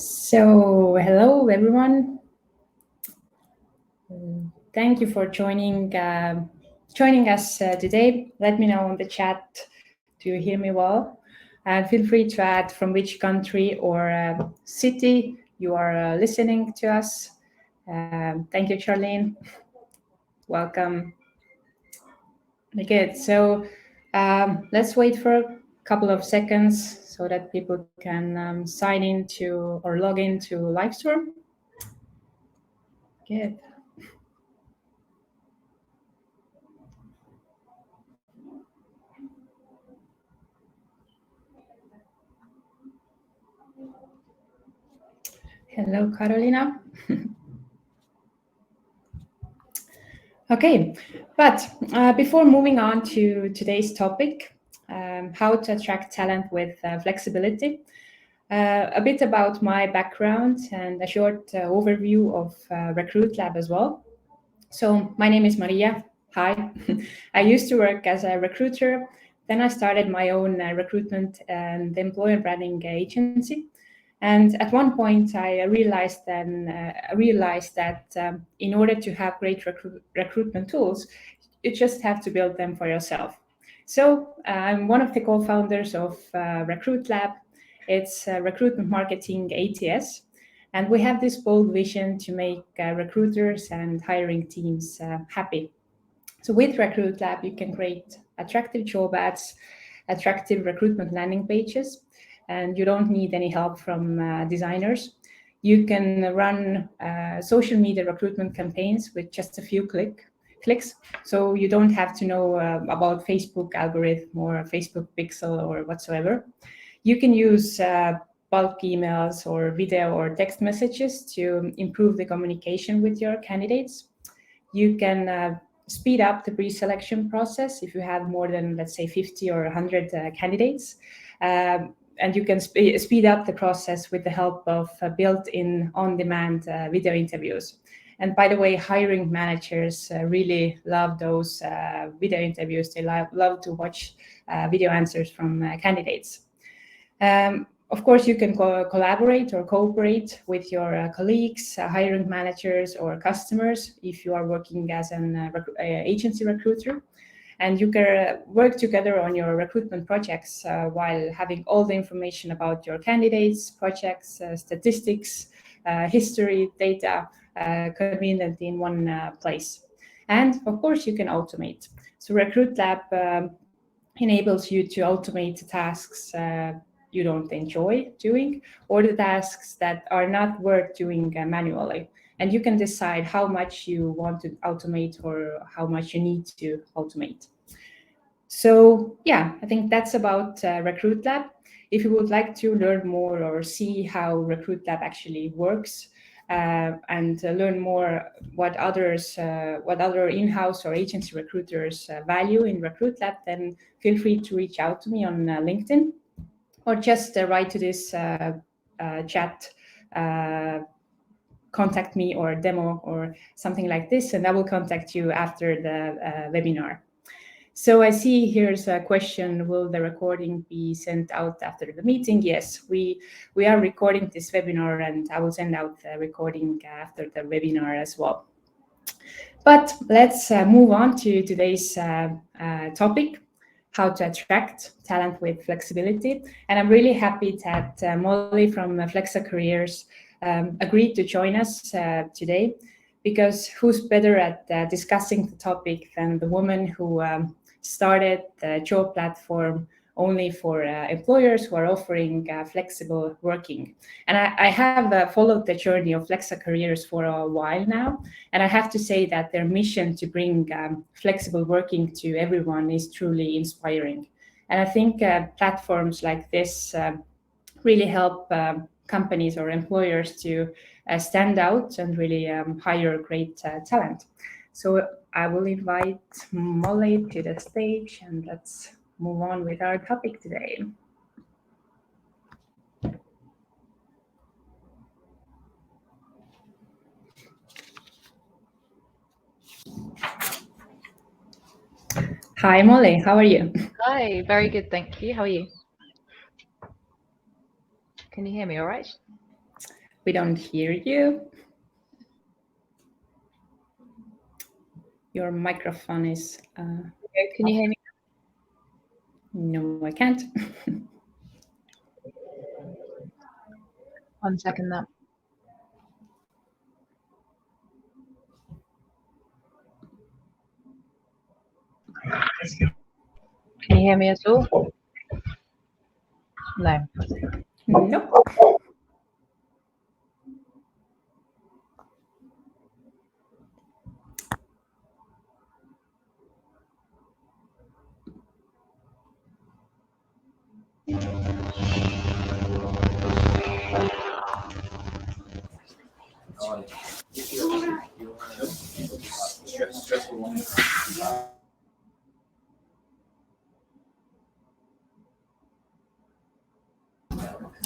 So, hello everyone. Thank you for joining us today. Let me know in the chat. Do you hear me well? And feel free to add from which country or city you are listening to us. Thank you, Charlene. Welcome. Good. So let's wait for a couple of seconds so that people can sign into or log into Livestorm. Good. Hello, Carolina. Okay, but before moving on to today's topic, how to attract talent with flexibility, a bit about my background and a short overview of RecruitLab as well. So my name is Maria. Hi. I used to work as a recruiter. Then I started my own recruitment and employer branding agency. And at one point, I realized that in order to have great recruitment tools, you just have to build them for yourself. So I'm one of the co-founders of RecruitLab. It's recruitment marketing ATS. And we have this bold vision to make recruiters and hiring teams happy. So with RecruitLab, you can create attractive job ads, attractive recruitment landing pages, and you don't need any help from designers. You can run social media recruitment campaigns with just a few clicks. So you don't have to know about Facebook algorithm or Facebook pixel or whatsoever. You can use bulk emails or video or text messages to improve the communication with your candidates. You can speed up the pre-selection process if you have more than, let's say, 50 or 100 candidates. And you can speed up the process with the help of built-in on-demand video interviews. And by the way, hiring managers really love those video interviews. They love to watch video answers from candidates. Of course, you can collaborate or cooperate with your colleagues, hiring managers, or customers if you are working as an agency recruiter. And you can work together on your recruitment projects while having all the information about your candidates, projects, statistics, history, data conveniently in one place. And of course, you can automate. So RecruitLab enables you to automate tasks you don't enjoy doing, or the tasks that are not worth doing manually. And you can decide how much you want to automate or how much you need to automate. So yeah, I think that's about RecruitLab. If you would like to learn more or see how RecruitLab actually works and learn more what other in-house or agency recruiters value in RecruitLab, then feel free to reach out to me on LinkedIn or just write to this chat, contact me or demo or something like this, and I will contact you after the webinar. So I see here's a question, will the recording be sent out after the meeting? Yes, we are recording this webinar and I will send out the recording after the webinar as well. But let's move on to today's topic, how to attract talent with flexibility. And I'm really happy that Molly from Flexa Careers agreed to join us today, because who's better at discussing the topic than the woman who started the job platform only for employers who are offering flexible working. And I have followed the journey of Flexa Careers for a while now, and I have to say that their mission to bring flexible working to everyone is truly inspiring. And I think platforms like this really help companies or employers to stand out and really hire great talent. So I will invite Molly to the stage and let's move on with our topic today. Hi, Molly. How are you? Hi, very good, thank you. How are you? Can you hear me all right? We don't hear you. Your microphone is... Can you hear me? No, I can't. 1 second now. Can you hear me at all? No. No.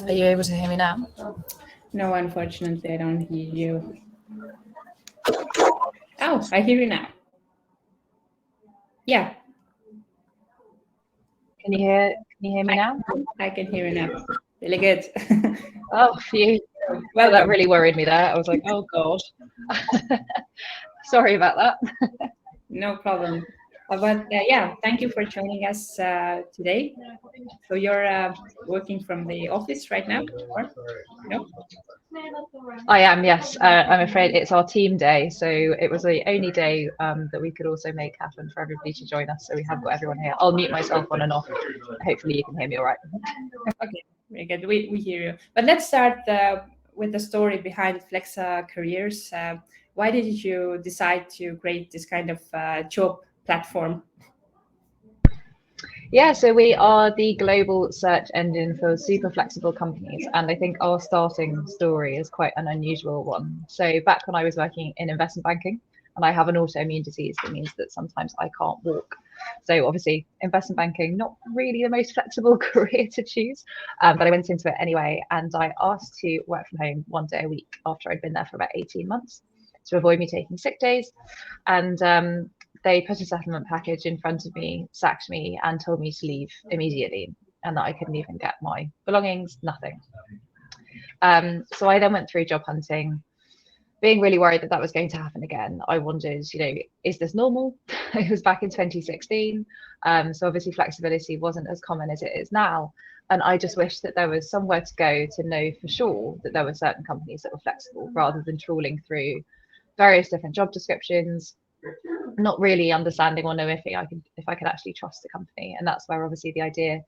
Are you able to hear me now? No, unfortunately, I don't hear you. Oh, I hear you now. Yeah. Can you hear me now? I can hear you now. Really good. Oh, phew. Well, that really worried me there. I was like, oh God. Sorry about that. No problem. But yeah, thank you for joining us today. So you're working from the office right now, or no? I am, yes. I'm afraid it's our team day, so it was the only day that we could also make happen for everybody to join us. So we have got everyone here. I'll mute myself on and off. Hopefully you can hear me all right. Okay, very good. We hear you. But let's start with the story behind Flexa Careers. Why did you decide to create this kind of job platform? Yeah, so we are the global search engine for super flexible companies. And I think our starting story is quite an unusual one. So back when I was working in investment banking, and I have an autoimmune disease that means that sometimes I can't walk. So obviously investment banking, not really the most flexible career to choose, but I went into it anyway. And I asked to work from home 1 day a week after I'd been there for about 18 months to avoid me taking sick days. And they put a settlement package in front of me, sacked me, and told me to leave immediately, and that I couldn't even get my belongings, nothing. So I then went through job hunting, being really worried that that was going to happen again. I wondered, is this normal? It was back in 2016. So obviously flexibility wasn't as common as it is now. And I just wished that there was somewhere to go to know for sure that there were certain companies that were flexible, rather than trawling through various different job descriptions, not really understanding or knowing if I could actually trust the company. And that's where obviously the idea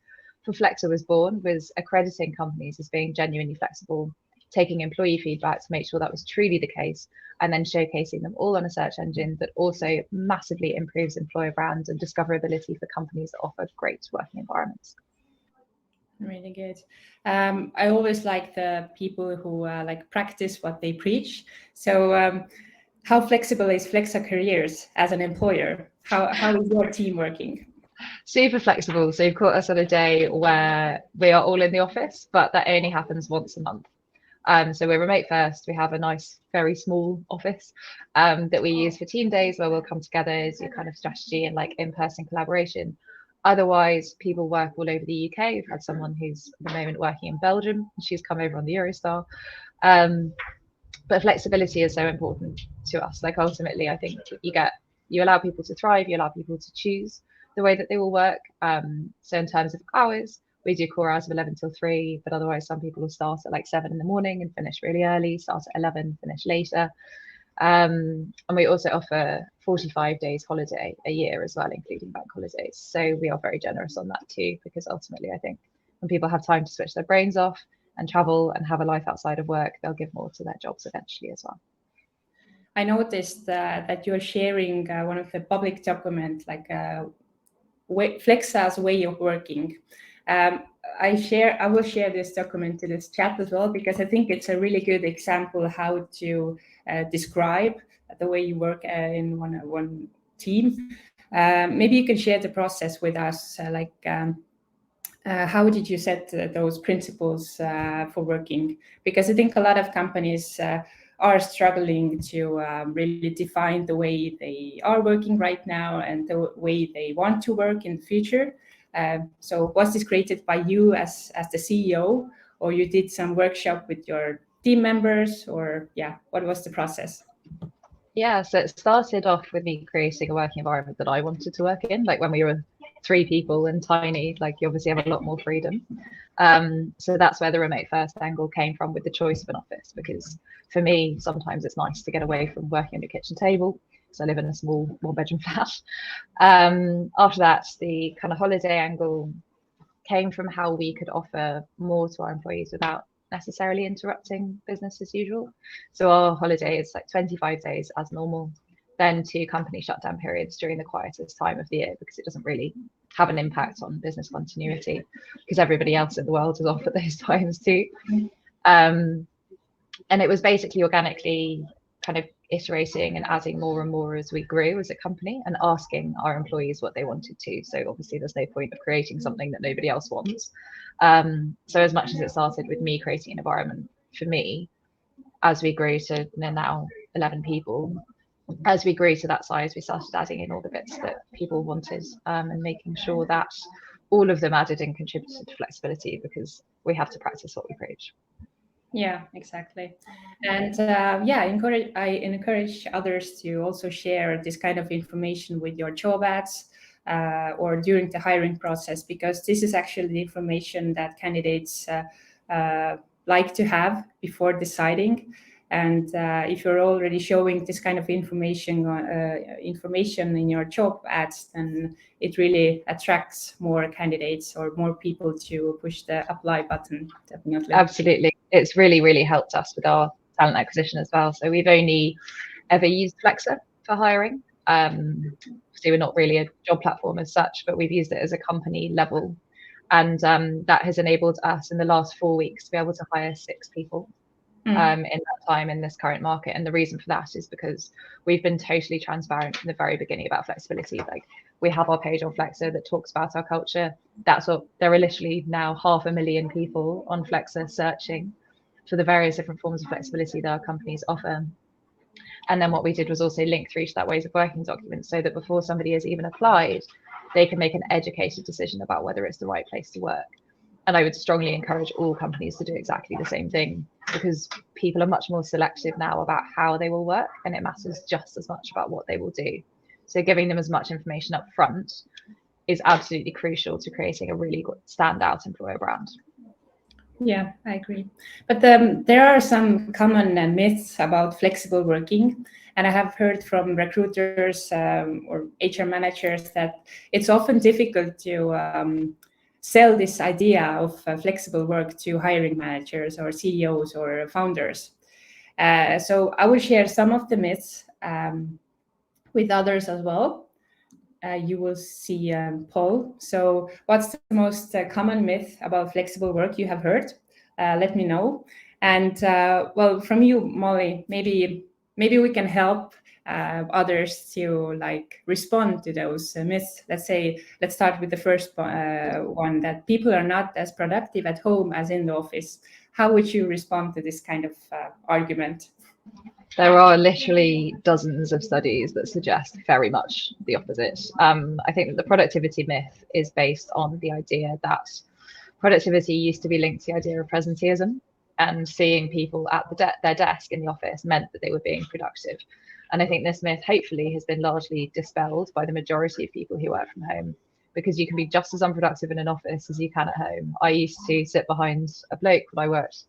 for Flexor was born, was accrediting companies as being genuinely flexible, taking employee feedback to make sure that was truly the case, and then showcasing them all on a search engine that also massively improves employer brand and discoverability for companies that offer great working environments. Really good. I always like the people who practice what they preach. So how flexible is Flexa Careers as an employer? How is your team working? Super flexible. So you've caught us on a day where we are all in the office, but that only happens once a month. So we're remote first. We have a nice, very small office that we use for team days, where we'll come together as your kind of strategy and in-person collaboration. Otherwise, people work all over the UK. We've had someone who's at the moment working in Belgium, and she's come over on the Eurostar. But flexibility is so important to us. Ultimately, I think you allow people to thrive, you allow people to choose the way that they will work. So in terms of hours, we do core hours of 11 till 3, but otherwise some people will start at 7 in the morning and finish really early, start at 11, finish later. And we also offer 45 days holiday a year as well, including bank holidays. So we are very generous on that too, because ultimately I think when people have time to switch their brains off and travel and have a life outside of work, they'll give more to their jobs eventually as well. I noticed that you're sharing one of the public documents, Flexa's way of working. I will share this document to this chat as well, because I think it's a really good example how to describe the way you work in one team. Maybe you can share the process with us, how did you set those principles for working? Because I think a lot of companies are struggling to really define the way they are working right now and the way they want to work in the future. So was this created by you as the CEO, or you did some workshop with your team members, or what was the process? Yeah, so it started off with me creating a working environment that I wanted to work in. Like when we were 3 people and tiny, like you obviously have a lot more freedom. So that's where the remote first angle came from, with the choice of an office, because for me, sometimes it's nice to get away from working on your kitchen table. So I live in a small 1-bedroom flat. After that, the kind of holiday angle came from how we could offer more to our employees without necessarily interrupting business as usual. So our holiday is like 25 days as normal, then 2 company shutdown periods during the quietest time of the year, because it doesn't really have an impact on business continuity because everybody else in the world is off at those times too. And it was basically organically kind of iterating and adding more and more as we grew as a company, and asking our employees what they wanted to. So obviously there's no point of creating something that nobody else wants. So as much as it started with me creating an environment for me, as we grew to now 11 people, as we grew to that size, we started adding in all the bits that people wanted, and making sure that all of them added and contributed to flexibility, because we have to practice what we preach. Yeah, exactly. And I encourage others to also share this kind of information with your job ads or during the hiring process, because this is actually the information that candidates like to have before deciding. And if you're already showing this kind of information in your job ads, then it really attracts more candidates or more people to push the apply button. Definitely. Absolutely. It's really helped us with our talent acquisition as well. So we've only ever used Flexor for hiring. So we're not really a job platform as such, but we've used it as a company level. And that has enabled us in the last 4 weeks to be able to hire 6 people in that time in this current market. And the reason for that is because we've been totally transparent from the very beginning about flexibility. Like, we have our page on Flexor that talks about our culture. That's what there are literally now 500,000 people on Flexor searching for the various different forms of flexibility that our companies offer. And then what we did was also link through to that ways of working document, so that before somebody has even applied, they can make an educated decision about whether it's the right place to work. And I would strongly encourage all companies to do exactly the same thing, because people are much more selective now about how they will work, and it matters just as much about what they will do. So giving them as much information up front is absolutely crucial to creating a really good standout employer brand. Yeah, I agree. But there are some common myths about flexible working. And I have heard from recruiters or HR managers that it's often difficult to sell this idea of flexible work to hiring managers or CEOs or founders. So I will share some of the myths with others as well. You will see Paul. So what's the most common myth about flexible work you have heard? Let me know. And well, from you, Molly, maybe we can help others to respond to those myths. Let's start with the first one, that people are not as productive at home as in the office. How would you respond to this kind of argument? There are literally dozens of studies that suggest very much the opposite. I think that the productivity myth is based on the idea that productivity used to be linked to the idea of presenteeism, and seeing people at their desk in the office meant that they were being productive. And I think this myth hopefully has been largely dispelled by the majority of people who work from home, because you can be just as unproductive in an office as you can at home. I used to sit behind a bloke when I worked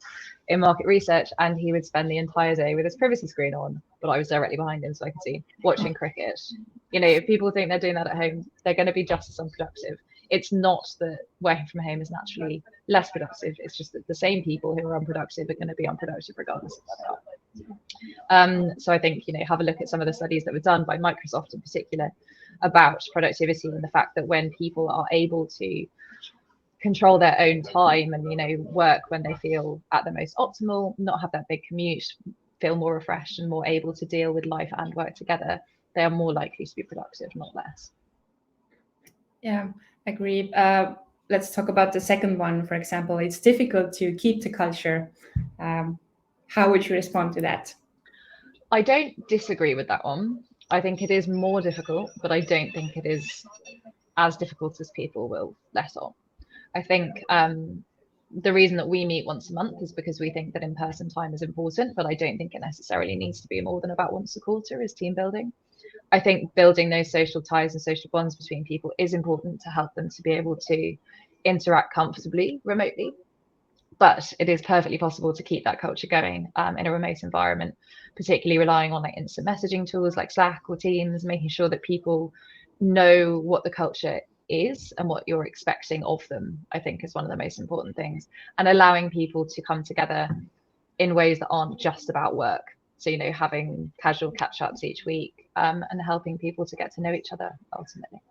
in market research, and he would spend the entire day with his privacy screen on, but I was directly behind him so I could see, watching cricket. You know, if people think they're doing that at home, they're going to be just as unproductive. It's not that working from home is naturally less productive. It's just that the same people who are unproductive are going to be unproductive regardless of where they are. So I think, have a look at some of the studies that were done by Microsoft in particular about productivity, and the fact that when people are able to control their own time and work when they feel at the most optimal, not have that big commute, feel more refreshed and more able to deal with life and work together, they are more likely to be productive, not less. Yeah, agree. Let's talk about the second one, for example. It's difficult to keep the culture. How would you respond to that? I don't disagree with that one. I think it is more difficult, but I don't think it is as difficult as people will let on. I think the reason that we meet once a month is because we think that in-person time is important, but I don't think it necessarily needs to be more than about once a quarter as team building. I think building those social ties and social bonds between people is important to help them to be able to interact comfortably remotely. But it is perfectly possible to keep that culture going in a remote environment, particularly relying on like instant messaging tools like Slack or Teams, making sure that people know what the culture is and what you're expecting of them, I think is one of the most important things. And allowing people to come together in ways that aren't just about work. So, you know, having casual catch-ups each week and helping people to get to know each other ultimately.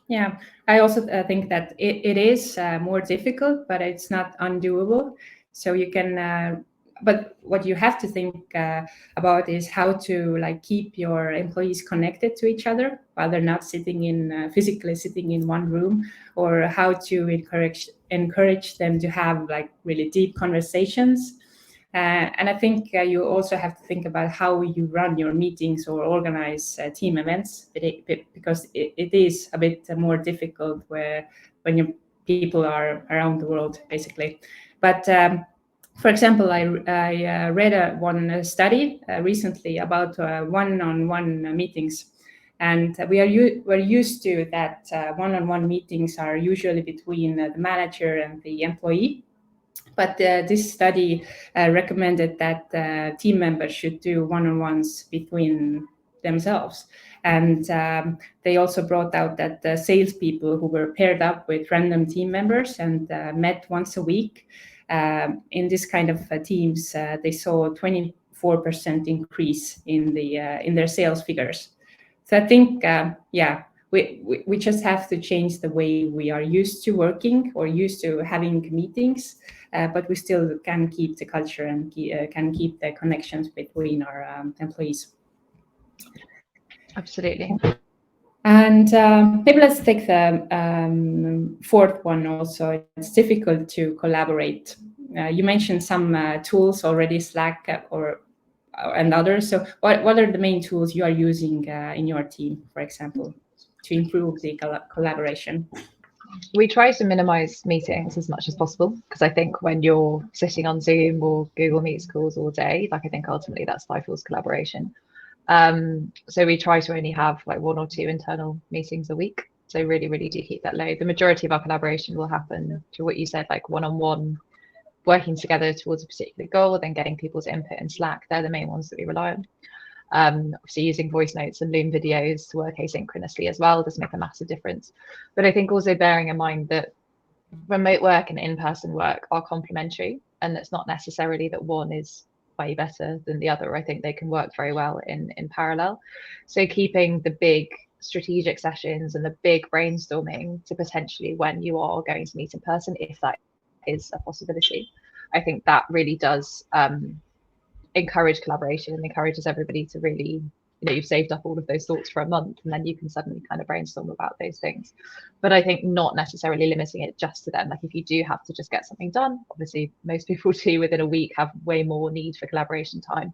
Yeah, I also think that it is more difficult, but it's not undoable. So you can, but what you have to think about is how to like keep your employees connected to each other while they're not sitting in physically sitting in one room, or how to encourage them to have like really deep conversations. And I think you also have to think about how you run your meetings or organize team events, because it is a bit more difficult when your people are around the world, basically. But for example, I read one study recently about one-on-one meetings. And we're used to that one-on-one meetings are usually between the manager and the employee. But this study recommended that team members should do one-on-ones between themselves. And they also brought out that the salespeople who were paired up with random team members and met once a week in this kind of teams, they saw a 24% increase in their sales figures. So I think, we just have to change the way we are used to working or used to having meetings, but we still can keep the culture and can keep the connections between our employees. Absolutely. And maybe let's take the fourth one also. It's difficult to collaborate. You mentioned some tools already, Slack and others. So what are the main tools you are using in your team, for example, to improve the collaboration? We try to minimize meetings as much as possible, because I think when you're sitting on Zoom or Google Meets calls all day, like I think ultimately that stifles collaboration. So we try to only have like 1 or 2 internal meetings a week. So really, really do keep that low. The majority of our collaboration will happen through what you said, like one-on-one, working together towards a particular goal, then getting people's input in Slack. They're the main ones that we rely on. Obviously using voice notes and Loom videos to work asynchronously as well does make a massive difference. But I think also bearing in mind that remote work and in-person work are complementary, and it's not necessarily that one is way better than the other. I think they can work very well in parallel. So keeping the big strategic sessions and the big brainstorming to potentially when you are going to meet in person, if that is a possibility, I think that really does encourage collaboration and encourages everybody to really, you've saved up all of those thoughts for a month and then you can suddenly kind of brainstorm about those things. But I think not necessarily limiting it just to them. Like if you do have to just get something done, obviously most people do within a week have way more need for collaboration time,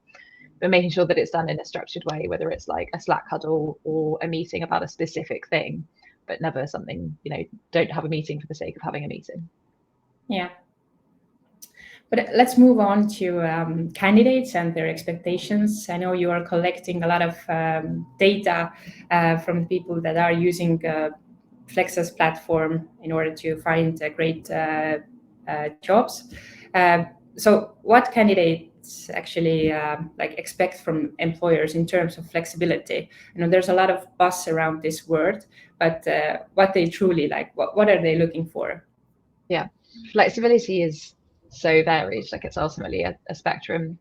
but making sure that it's done in a structured way, whether it's like a Slack huddle or a meeting about a specific thing, but never something, don't have a meeting for the sake of having a meeting. Yeah. But let's move on to candidates and their expectations. I know you are collecting a lot of data from people that are using Flexa's platform in order to find great jobs. So what candidates actually expect from employers in terms of flexibility? There's a lot of buzz around this word, but what they truly like, what are they looking for? Yeah, flexibility is so varied, like it's ultimately a spectrum.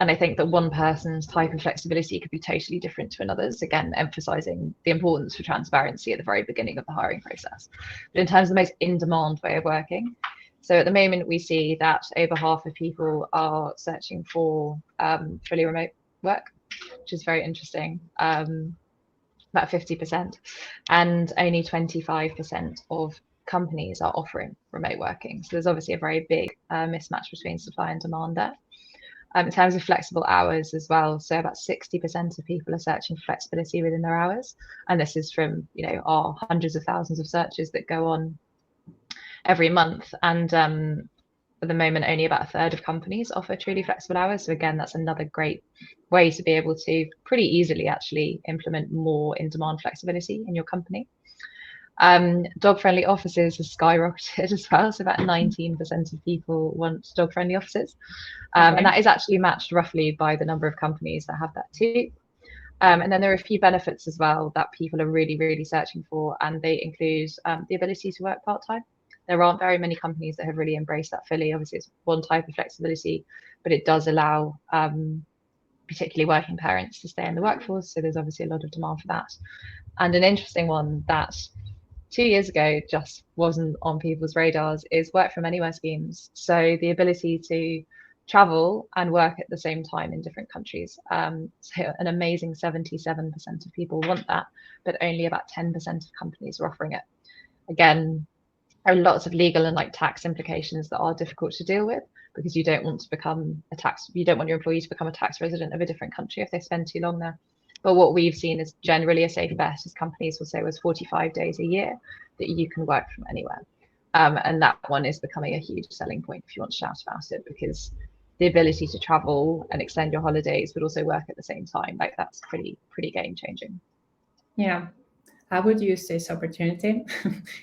And I think that one person's type of flexibility could be totally different to another's, again, emphasizing the importance for transparency at the very beginning of the hiring process. But in terms of the most in-demand way of working, so at the moment we see that over half of people are searching for fully remote work, which is very interesting, about 50%, and only 25% of companies are offering remote working. So there's obviously a very big mismatch between supply and demand there. In terms of flexible hours as well, so about 60% of people are searching for flexibility within their hours, and this is from our hundreds of thousands of searches that go on every month. And at the moment, only about a third of companies offer truly flexible hours. So again, that's another great way to be able to pretty easily actually implement more in-demand flexibility in your company. Dog-friendly offices has skyrocketed as well. So about 19% of people want dog-friendly offices. And that is actually matched roughly by the number of companies that have that too. And then there are a few benefits as well that people are really, really searching for, and they include the ability to work part-time. There aren't very many companies that have really embraced that fully. Obviously, it's one type of flexibility, but it does allow particularly working parents to stay in the workforce. So there's obviously a lot of demand for that. And an interesting one that 2 years ago just wasn't on people's radars is work from anywhere schemes. So the ability to travel and work at the same time in different countries. So an amazing 77% of people want that, but only about 10% of companies are offering it. Again, there are lots of legal and like tax implications that are difficult to deal with, because you don't want your employee to become a tax resident of a different country if they spend too long there. But what we've seen is generally a safe bet, as companies will say, was 45 days a year that you can work from anywhere. And that one is becoming a huge selling point if you want to shout about it, because the ability to travel and extend your holidays but also work at the same time, like that's pretty game changing. Yeah, I would use this opportunity.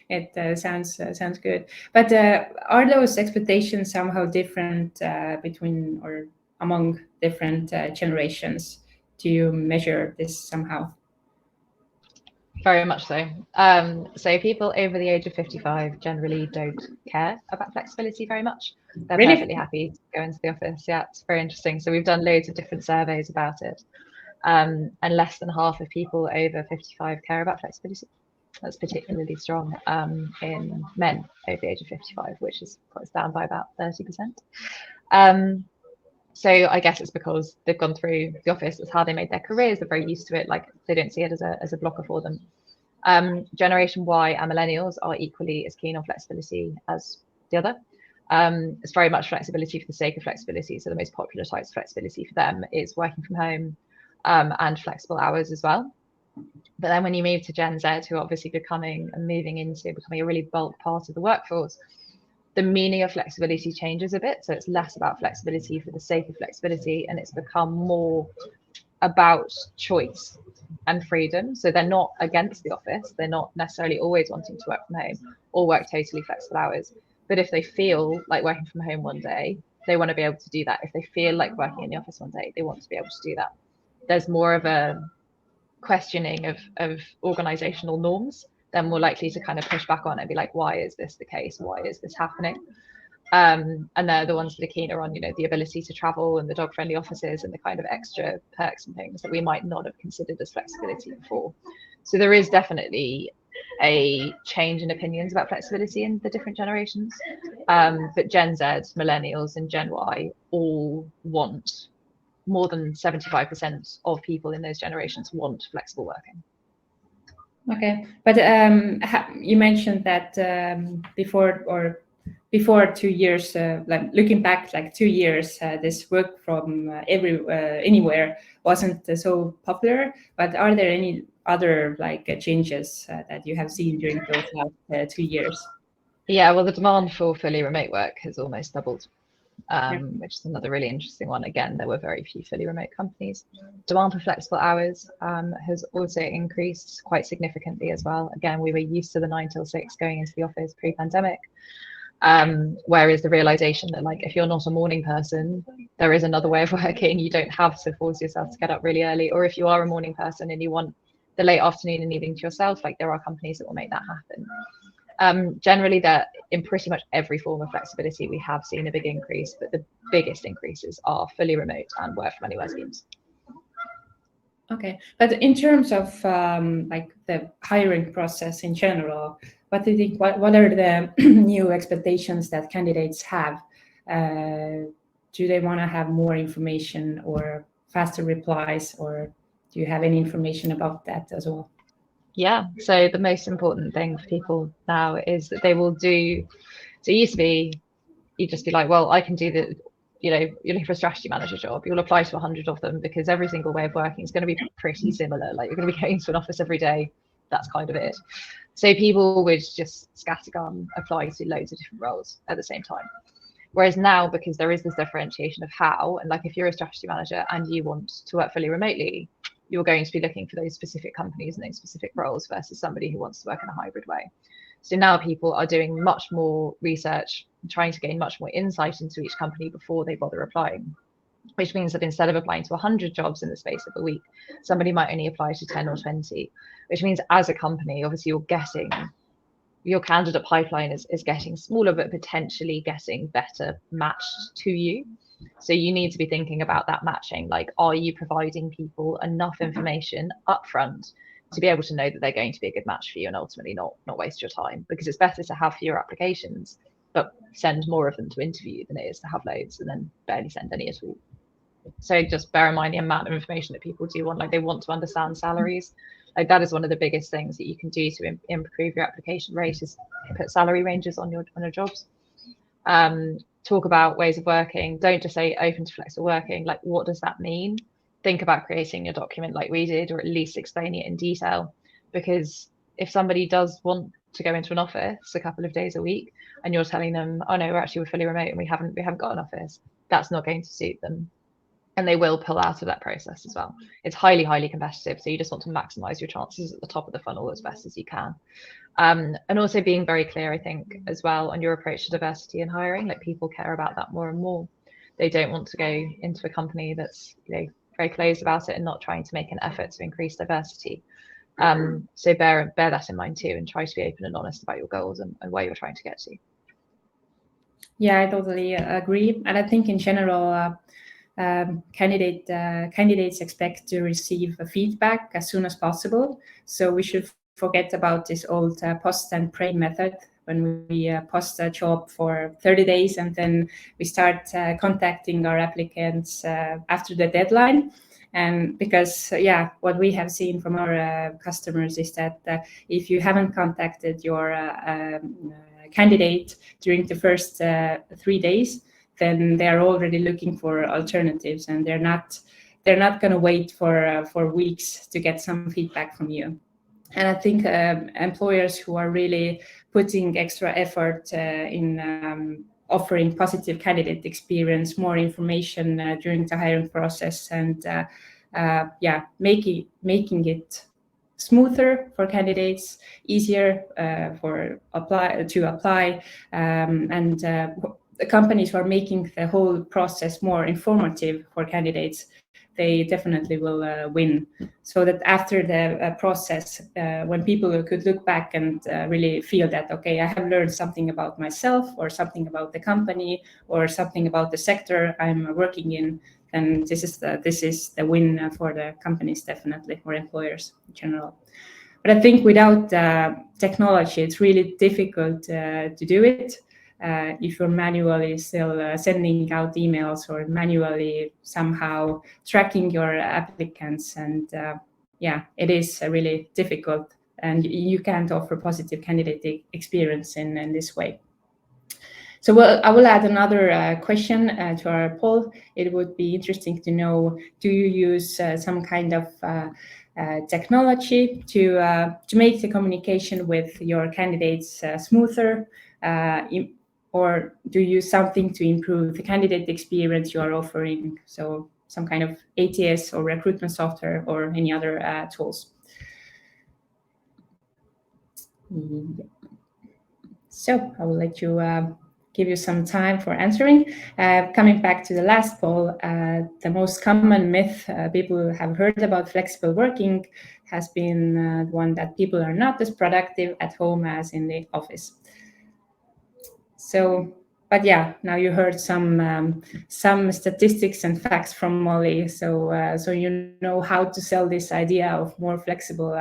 It sounds good. But are those expectations somehow different between or among different generations? Do you measure this somehow? Very much so. So people over the age of 55 generally don't care about flexibility very much. They're Really? perfectly happy to go into the office. Yeah, it's very interesting. So we've done loads of different surveys about it. And less than half of people over 55 care about flexibility. That's particularly strong in men over the age of 55, which is down by about 30%. So I guess it's because they've gone through the office. It's how they made their careers. They're very used to it. Like they don't see it as a blocker for them. Generation Y and millennials are equally as keen on flexibility as the other. It's very much flexibility for the sake of flexibility. So the most popular types of flexibility for them is working from home and flexible hours as well. But then when you move to Gen Z, who are obviously becoming a really bulk part of the workforce, the meaning of flexibility changes a bit. So it's less about flexibility for the sake of flexibility, and it's become more about choice and freedom. So they're not against the office. They're not necessarily always wanting to work from home or work totally flexible hours. But if they feel like working from home one day, they want to be able to do that. If they feel like working in the office one day, they want to be able to do that. There's more of a questioning of organizational norms. They're more likely to kind of push back on it and be like, why is this the case? Why is this happening? And they're the ones that are keener on, the ability to travel and the dog-friendly offices and the kind of extra perks and things that we might not have considered as flexibility before. So there is definitely a change in opinions about flexibility in the different generations. But Gen Z, millennials, and Gen Y all want, more than 75% of people in those generations want flexible working. Okay, but you mentioned that before 2 years, like looking back, like 2 years, this work from anywhere wasn't so popular. But are there any other changes that you have seen during those last 2 years? Yeah, well, the demand for fully remote work has almost doubled. Which is another really interesting one. Again, there were very few fully remote companies. Demand for flexible hours has also increased quite significantly as well. Again, we were used to the 9 till 6 going into the office pre-pandemic. Whereas the realization that if you're not a morning person, there is another way of working. You don't have to force yourself to get up really early. Or if you are a morning person and you want the late afternoon and evening to yourself, there are companies that will make that happen. Generally, that in pretty much every form of flexibility, we have seen a big increase, but the biggest increases are fully remote and work from anywhere schemes. Okay, but in terms of the hiring process in general, what do you think? What are the new expectations that candidates have? Do they want to have more information or faster replies, or do you have any information about that as well? Yeah, so the most important thing for people now is that they will do. So it used to be, you'd just be like, well, I can do the, you're looking for a strategy manager job. You'll apply to 100 of them because every single way of working is going to be pretty similar. You're going to be going to an office every day. that's kind of it. So people would just scattergun apply to loads of different roles at the same time. Whereas now, because there is this differentiation of how, and like if you're a strategy manager and you want to work fully remotely, you're going to be looking for those specific companies and those specific roles versus somebody who wants to work in a hybrid way. So now people are doing much more research, trying to gain much more insight into each company before they bother applying, which means that instead of applying to 100 jobs in the space of a week, somebody might only apply to 10 or 20, which means as a company, obviously you're getting, your candidate pipeline is getting smaller, but potentially getting better matched to you. So you need to be thinking about that matching. Like, are you providing people enough information upfront to be able to know that they're going to be a good match for you and ultimately not waste your time? Because it's better to have fewer applications, but send more of them to interview than it is to have loads and then barely send any at all. So just bear in mind the amount of information that people do want. Like, they want to understand salaries. Like, that is one of the biggest things that you can do to improve your application rate, is put salary ranges on your jobs. Talk about ways of working. Don't just say open to flexible working. Like, what does that mean? Think about creating a document like we did, or at least explaining it in detail. Because if somebody does want to go into an office a couple of days a week and you're telling them, oh no, we're fully remote and we haven't got an office, that's not going to suit them. And they will pull out of that process as well. It's highly, highly competitive. So you just want to maximize your chances at the top of the funnel as best as you can. And also being very clear, I think, as well, on your approach to diversity in hiring. Like, people care about that more and more. They don't want to go into a company that's, you know, very closed about it and not trying to make an effort to increase diversity. So bear that in mind too, and try to be open and honest about your goals and where you're trying to get to. Yeah, I totally agree. And I think in general, candidates expect to receive feedback as soon as possible. So we should forget about this old post and pray method, when we post a job for 30 days and then we start contacting our applicants after the deadline. And because, what we have seen from our customers is that if you haven't contacted your candidate during the first 3 days, then they're already looking for alternatives, and they're not going to wait for weeks to get some feedback from you. And I think employers who are really putting extra effort in offering positive candidate experience, more information during the hiring process, and making it smoother for candidates, easier to apply, and the companies who are making the whole process more informative for candidates, they definitely will win. So that after the process, when people could look back and really feel that, okay, I have learned something about myself, or something about the company, or something about the sector I'm working in, then this is the win for the companies, definitely, or employers in general. But I think without technology, it's really difficult to do it. If you're manually still sending out emails, or manually somehow tracking your applicants, and it is really difficult, and you can't offer positive candidate experience in this way. So I will add another question to our poll. It would be interesting to know, do you use some kind of technology to make the communication with your candidates smoother, or do you use something to improve the candidate experience you are offering? So some kind of ATS or recruitment software, or any other tools. So I will let you give you some time for answering. Coming back to the last poll, the most common myth people have heard about flexible working has been the one that people are not as productive at home as in the office. So, but now you heard some statistics and facts from Molly. So you know how to sell this idea of more flexible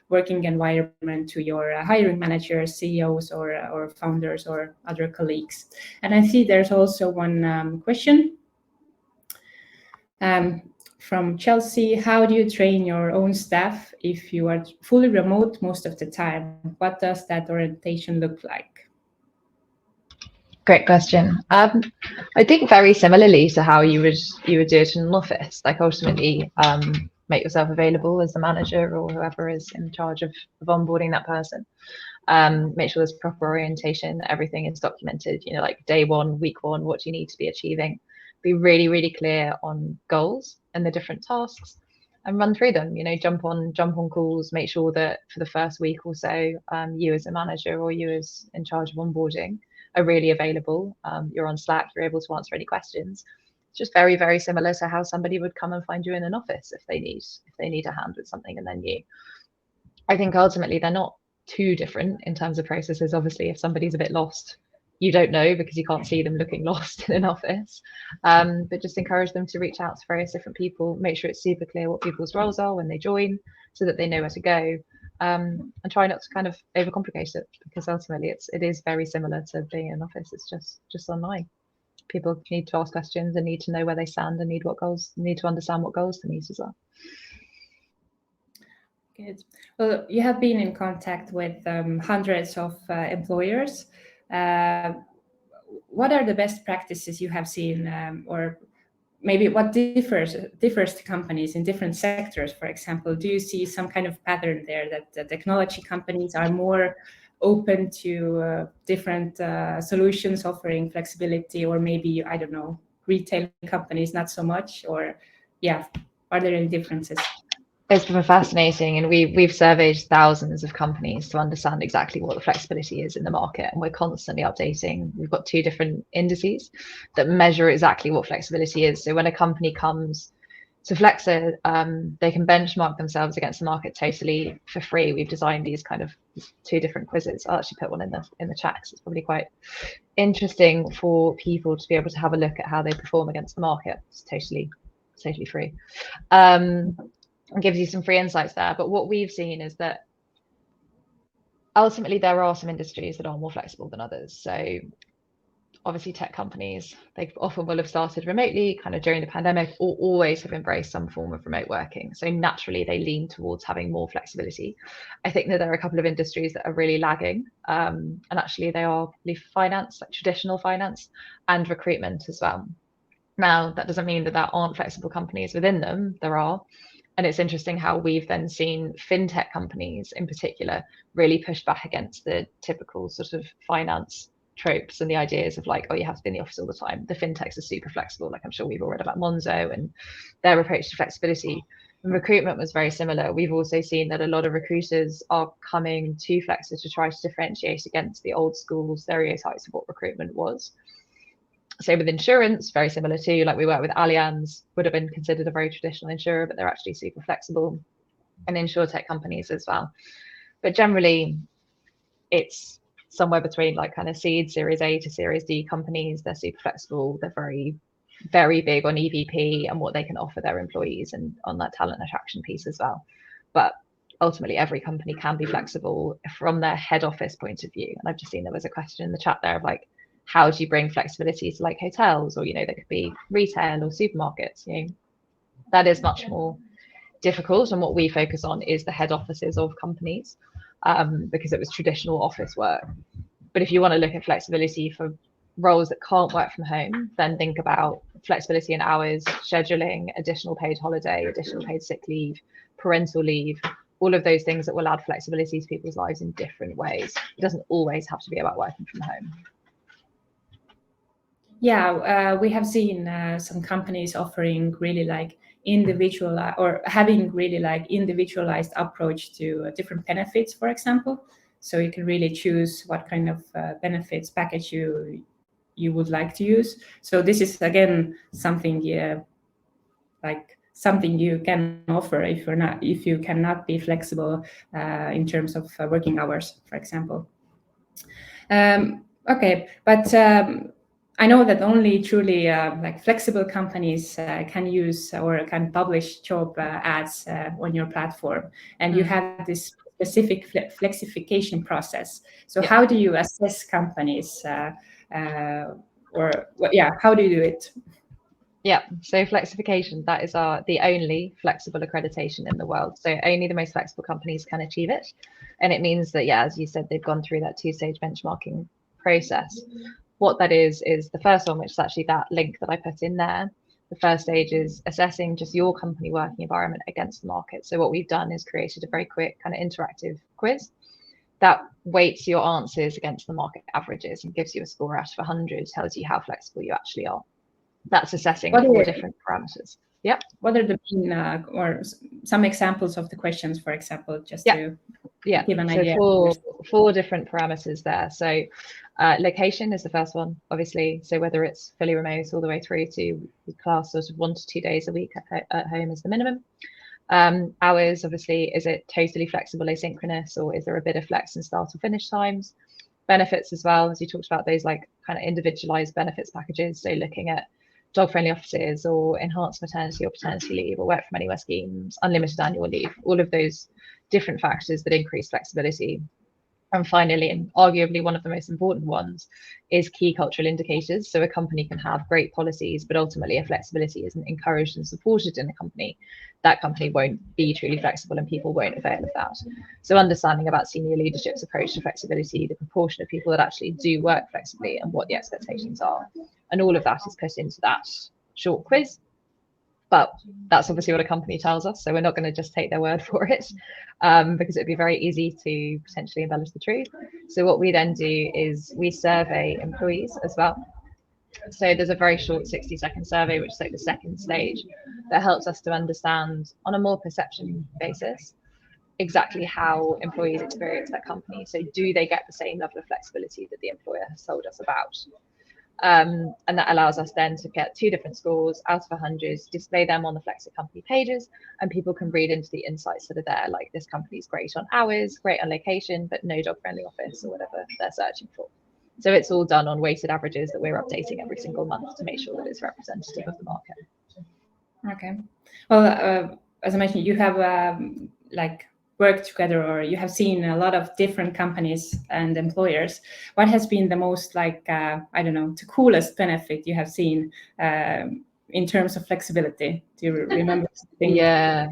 working environment to your hiring managers, CEOs, or founders, or other colleagues. And I see there's also one question from Chelsea. How do you train your own staff if you are fully remote most of the time? What does that orientation look like? Great question. I think very similarly to how you would do it in an office. Like, ultimately, make yourself available as the manager or whoever is in charge of onboarding that person. Make sure there's proper orientation, everything is documented, you know, like day one, week one, what do you need to be achieving? Be really, really clear on goals and the different tasks and run through them, you know, jump on calls, make sure that for the first week or so, you as a manager or you as in charge of onboarding are really available. You're on Slack, you're able to answer any questions. It's just very, very similar to how somebody would come and find you in an office if they need a hand with something, and then I think ultimately they're not too different in terms of processes. Obviously, if somebody's a bit lost, you don't know because you can't see them looking lost in an office. But just encourage them to reach out to various different people, make sure it's super clear what people's roles are when they join so that they know where to go. And try not to kind of overcomplicate it, because ultimately it is very similar to being in an office. It's just online. People need to ask questions and need to know where they stand and need to understand what goals to meet as well. Good. Well, you have been in contact with hundreds of employers. What are the best practices you have seen, or maybe what differs to companies in different sectors? For example, do you see some kind of pattern there that the technology companies are more open to different solutions offering flexibility, or maybe, I don't know, retail companies not so much? Or are there any differences? It's been fascinating, and we've surveyed thousands of companies to understand exactly what the flexibility is in the market, and we're constantly updating. We've got 2 different indices that measure exactly what flexibility is. So when a company comes to Flexor, they can benchmark themselves against the market totally for free. We've designed these kind of 2 different quizzes. I'll actually put one in the chat because it's probably quite interesting for people to be able to have a look at how they perform against the market. It's totally free. And gives you some free insights there. But what we've seen is that ultimately there are some industries that are more flexible than others. So obviously tech companies, they often will have started remotely kind of during the pandemic, or always have embraced some form of remote working. So naturally they lean towards having more flexibility. I think that there are a couple of industries that are really lagging. And actually they are finance, like traditional finance, and recruitment as well. Now, that doesn't mean that there aren't flexible companies within them. There are. And it's interesting how we've then seen fintech companies in particular really push back against the typical sort of finance tropes and the ideas of like, oh, you have to be in the office all the time. The fintechs are super flexible. Like I'm sure we've all read about Monzo and their approach to flexibility. And recruitment was very similar. We've also seen that a lot of recruiters are coming to Flexor to try to differentiate against the old school stereotypes of what recruitment was. Same with insurance, very similar to, like we work with Allianz, would have been considered a very traditional insurer, but they're actually super flexible, and insurtech companies as well. But generally, it's somewhere between like kind of seed, Series A to Series D companies. They're super flexible. They're very, very big on EVP and what they can offer their employees and on that talent attraction piece as well. But ultimately, every company can be flexible from their head office point of view. And I've just seen there was a question in the chat there of like, how do you bring flexibility to like hotels, or, you know, there could be retail or supermarkets, you know, that is much more difficult. And what we focus on is the head offices of companies, because it was traditional office work. But if you want to look at flexibility for roles that can't work from home, then think about flexibility in hours, scheduling, additional paid holiday, additional paid sick leave, parental leave, all of those things that will add flexibility to people's lives in different ways. It doesn't always have to be about working from home. Yeah, we have seen some companies offering really like individual or having really like individualized approach to different benefits, for example. So you can really choose what kind of benefits package you would like to use. So this is again something like something you can offer if you cannot be flexible in terms of working hours, for example. Okay, but I know that only truly like flexible companies can use or can publish job ads on your platform, and you have this specific flexification process. So how do you assess companies, how do you do it? Yeah, so Flexification, that is the only flexible accreditation in the world. So only the most flexible companies can achieve it. And it means that, yeah, as you said, they've gone through that 2-stage benchmarking process. What that is the first one, which is actually that link that I put in there. The first stage is assessing just your company working environment against the market. So what we've done is created a very quick kind of interactive quiz that weights your answers against the market averages and gives you a score out of 100, tells you how flexible you actually are. That's assessing 4 different parameters. Yep. What are the main or some examples of the questions, for example, just to give an idea? Four different parameters there. So location is the first one, obviously. So whether it's fully remote all the way through to class sort of 1 to 2 days a week at home is the minimum. Hours, obviously, is it totally flexible asynchronous, or is there a bit of flex in start or finish times? Benefits as well, as you talked about, those like kind of individualized benefits packages. So looking at dog-friendly offices or enhanced maternity or paternity leave or work from anywhere schemes, unlimited annual leave, all of those different factors that increase flexibility. And finally, and arguably one of the most important ones, is key cultural indicators. So a company can have great policies, but ultimately if flexibility isn't encouraged and supported in a company, that company won't be truly flexible and people won't avail of that. So understanding about senior leadership's approach to flexibility, the proportion of people that actually do work flexibly and what the expectations are. And all of that is put into that short quiz. But that's obviously what a company tells us, so we're not going to just take their word for it, because it'd be very easy to potentially embellish the truth. So what we then do is we survey employees as well. So there's a very short 60-second survey, which is like the second stage, that helps us to understand on a more perception basis exactly how employees experience their company. So do they get the same level of flexibility that the employer has told us about? And that allows us then to get 2 different scores out of 100, display them on the Flexa company pages, and people can read into the insights that are there, like this company's great on hours, great on location, but no dog-friendly office or whatever they're searching for. So it's all done on weighted averages that we're updating every single month to make sure that it's representative of the market. Okay. Well, as I mentioned, you have worked together, or you have seen a lot of different companies and employers. What has been the most the coolest benefit you have seen in terms of flexibility? Do you remember something? Yeah,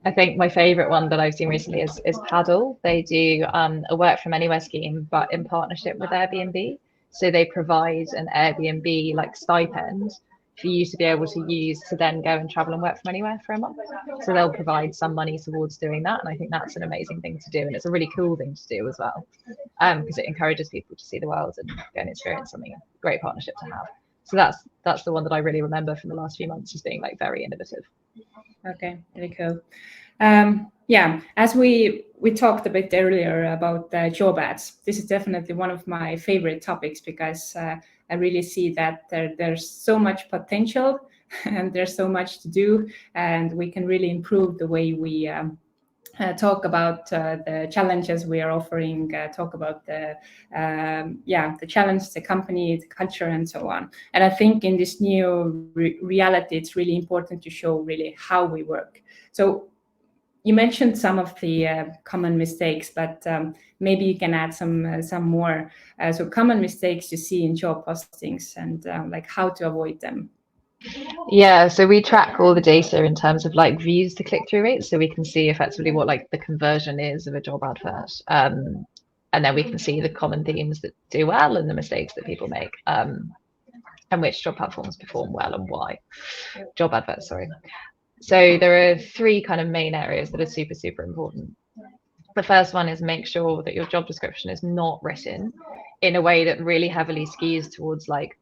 I think my favorite one that I've seen recently is Paddle. They do a work from anywhere scheme, but in partnership with Airbnb. So they provide an Airbnb like stipend for you to be able to use to then go and travel and work from anywhere for a month. So they'll provide some money towards doing that. And I think that's an amazing thing to do. And it's a really cool thing to do as well, because it encourages people to see the world and go and experience something, a great partnership to have. So that's the one that I really remember from the last few months as being like very innovative. Okay, really cool. As we talked a bit earlier about job ads, this is definitely one of my favorite topics, because I really see that there's so much potential and there's so much to do, and we can really improve the way we talk about the challenges we are offering, talk about the challenge, the company, the culture, and so on. And I think in this new reality, it's really important to show really how we work. So you mentioned some of the common mistakes, but maybe you can add some more. So common mistakes you see in job postings, and how to avoid them. Yeah, so we track all the data in terms of like views to click-through rates, so we can see effectively what like the conversion is of a job advert, and then we can see the common themes that do well and the mistakes that people make, and which job platforms perform well and why. Job adverts, sorry. So there are 3 kind of main areas that are super, super important. The first one is make sure that your job description is not written in a way that really heavily skews towards like,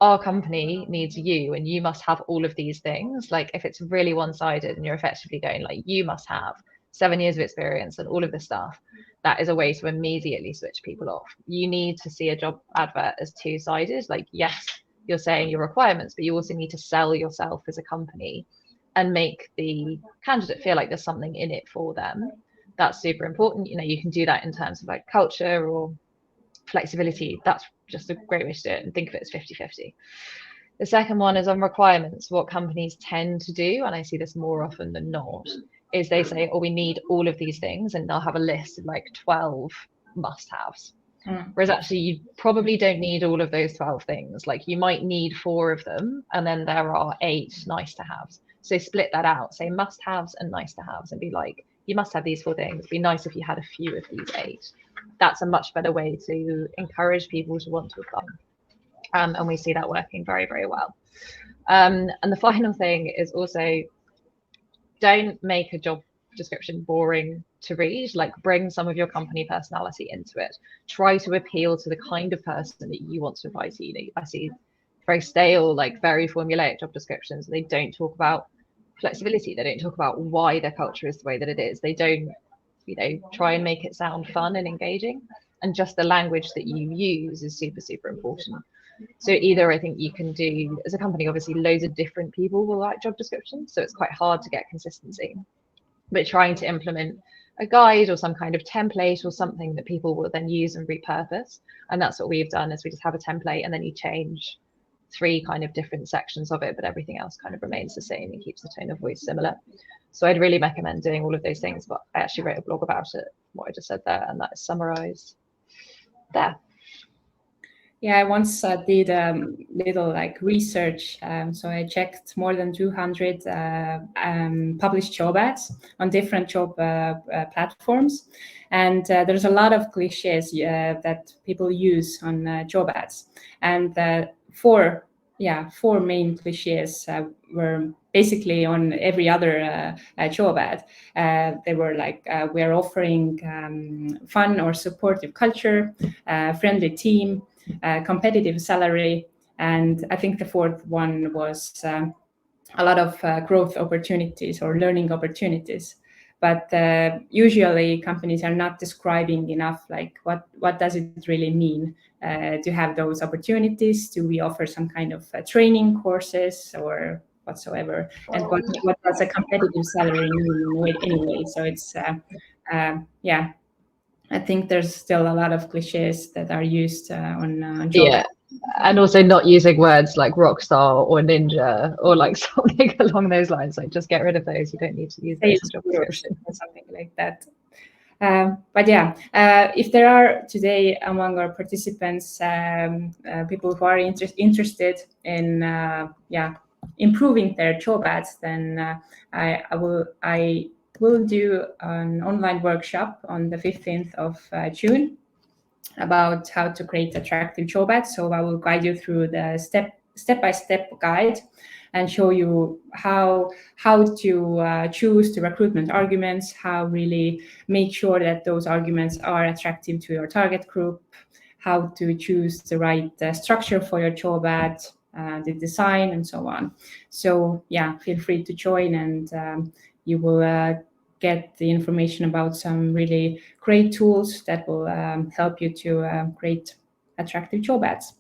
our company needs you and you must have all of these things. Like if it's really one-sided and you're effectively going like, you must have 7 years of experience and all of this stuff, that is a way to immediately switch people off. You need to see a job advert as 2-sided. Like, yes, you're saying your requirements, but you also need to sell yourself as a company and make the candidate feel like there's something in it for them. That's super important. You know, you can do that in terms of like culture or flexibility. That's just a great way to do it, and think of it as 50-50. The second one is on requirements. What companies tend to do, and I see this more often than not, is they say, oh, we need all of these things, and they'll have a list of like 12 must-haves. Whereas actually you probably don't need all of those 12 things. Like you might need 4 of them, and then there are 8 nice-to-haves. So split that out, say must-haves and nice-to-haves, and be like, you must have these 4 things. It'd be nice if you had a few of these 8. That's a much better way to encourage people to want to apply. And we see that working very, very well. And the final thing is also, don't make a job description boring to read. Like, bring some of your company personality into it. Try to appeal to the kind of person that you want to apply to. I see very stale, like very formulaic job descriptions. They don't talk about flexibility. They don't talk about why their culture is the way that it is. They don't, try and make it sound fun and engaging. And just the language that you use is super, super important. So either I think you can do, as a company, obviously loads of different people will write job descriptions, so it's quite hard to get consistency. But trying to implement a guide or some kind of template or something that people will then use and repurpose. And that's what we've done, is we just have a template and then you change 3 kind of different sections of it, but everything else kind of remains the same and keeps the tone of voice similar. So I'd really recommend doing all of those things, but I actually wrote a blog about it, what I just said there, and that is summarized there. Yeah, I once did little like research. So I checked more than 200 published job ads on different job platforms. And there's a lot of cliches that people use on job ads. And 4 main cliches were basically on every other job ad. They were like, we're offering fun or supportive culture, friendly team, competitive salary, and I think the 4th one was a lot of growth opportunities or learning opportunities. But usually companies are not describing enough, like what does it really mean to have those opportunities? Do we offer some kind of training courses or whatsoever? And what does a competitive salary mean anyway? So it's I think there's still a lot of cliches that are used on job ads. And also not using words like rock star or ninja or like something along those lines. Like, just get rid of those. You don't need to use those in job description or something like that. But yeah, if there are today among our participants people who are interested in improving their job ads, then I will do an online workshop on the 15th of June about how to create attractive job ads. So I will guide you through the step-by-step guide and show you how to choose the recruitment arguments, how really make sure that those arguments are attractive to your target group, how to choose the right structure for your job ad, the design, and so on. So yeah, feel free to join, and you will get the information about some really great tools that will help you to create attractive job ads.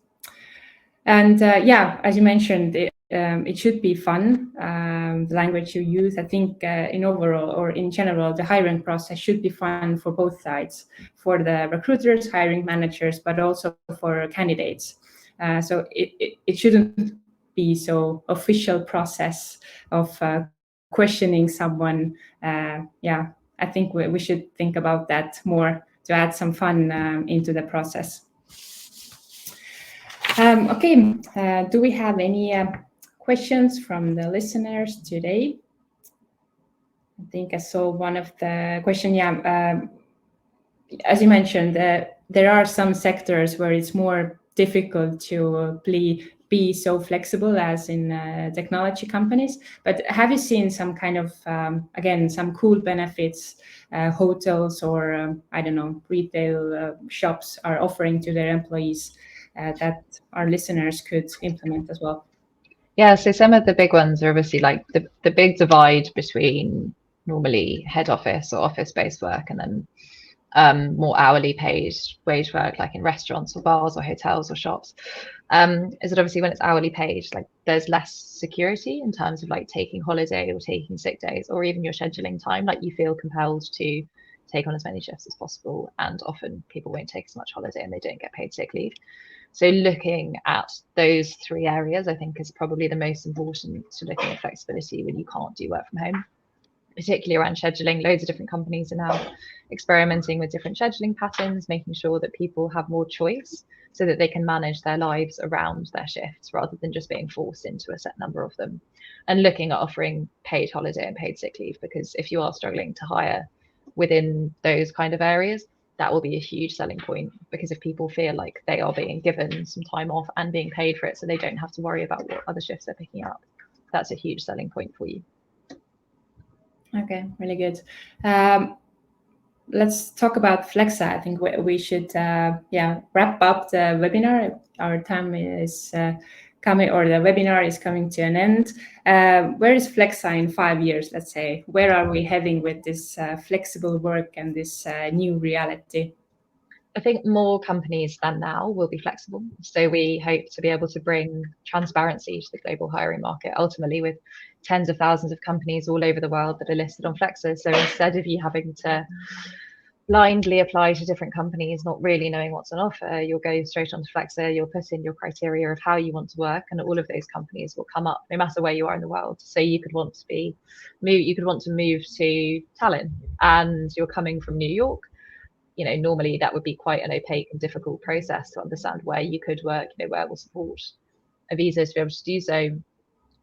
And as you mentioned, it should be fun, the language you use. I think in overall or in general, the hiring process should be fun for both sides, for the recruiters, hiring managers, but also for candidates. So it shouldn't be so official process of questioning someone. I think we should think about that more to add some fun into the process. Okay, do we have any questions from the listeners today? I think I saw one of the questions. As you mentioned, there are some sectors where it's more difficult to be so flexible as in technology companies. But have you seen some kind of, again, some cool benefits hotels or, I don't know, retail shops are offering to their employees that our listeners could implement as well? Yeah, so some of the big ones are obviously like the big divide between normally head office or office-based work and then more hourly paid wage work, like in restaurants or bars or hotels or shops, is that obviously when it's hourly paid, like there's less security in terms of like taking holiday or taking sick days or even your scheduling time. Like, you feel compelled to take on as many shifts as possible, and often people won't take as much holiday and they don't get paid sick leave. So looking at those 3 areas, I think, is probably the most important to looking at flexibility when you can't do work from home, particularly around scheduling. Loads of different companies are now experimenting with different scheduling patterns, making sure that people have more choice so that they can manage their lives around their shifts rather than just being forced into a set number of them. And looking at offering paid holiday and paid sick leave, because if you are struggling to hire within those kind of areas, that will be a huge selling point, because if people feel like they are being given some time off and being paid for it, so they don't have to worry about what other shifts they're picking up, that's a huge selling point for you. Okay, really good. Let's talk about Flexa. I think we should wrap up the webinar. Our time is coming, or the webinar is coming to an end. Where is Flexa in 5 years, let's say? Where are we heading with this flexible work and this new reality? I think more companies than now will be flexible. So we hope to be able to bring transparency to the global hiring market, ultimately with tens of thousands of companies all over the world that are listed on Flexor. So instead of you having to blindly apply to different companies, not really knowing what's on offer, you'll go straight onto Flexor, you'll put in your criteria of how you want to work, and all of those companies will come up no matter where you are in the world. So you could want to move to Tallinn, and you're coming from New York. Normally that would be quite an opaque and difficult process to understand where you could work, where will support a visa to be able to do so,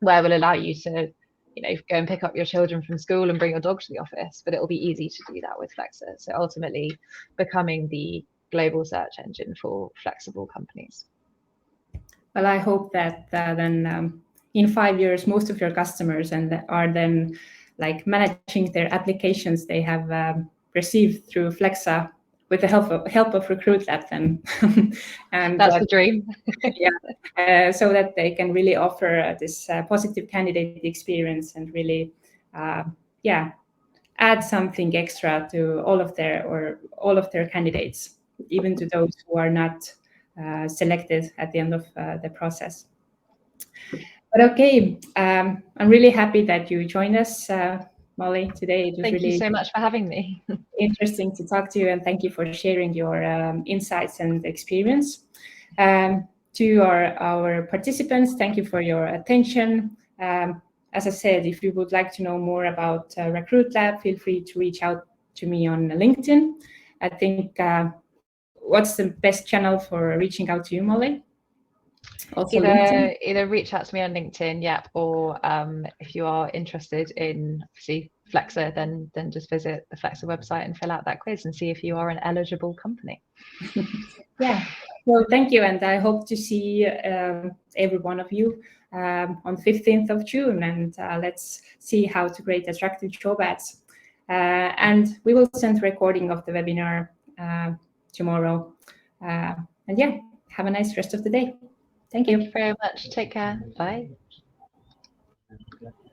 where will allow you to, go and pick up your children from school and bring your dog to the office, but it will be easy to do that with Flexor. So ultimately becoming the global search engine for flexible companies. Well, I hope that then in 5 years, most of your customers are then like managing their applications they have received through Flexa with the help of RecruitLab then. And that's the dream. So that they can really offer this positive candidate experience and really add something extra to all of their candidates, even to those who are not selected at the end of the process. But okay, I'm really happy that you joined us, Molly, today. It was Thank you so much for having me. Interesting to talk to you, and thank you for sharing your insights and experience. To our participants, thank you for your attention. As I said, if you would like to know more about RecruitLab, feel free to reach out to me on LinkedIn. I think, what's the best channel for reaching out to you, Molly? Also either reach out to me on LinkedIn, or if you are interested in Flexor, then just visit the Flexor website and fill out that quiz and see if you are an eligible company. Yeah, well, thank you, and I hope to see every one of you on 15th of June, and let's see how to create attractive job ads. And we will send a recording of the webinar tomorrow. And yeah, have a nice rest of the day. Thank you. Thank you very much. Take care. Bye.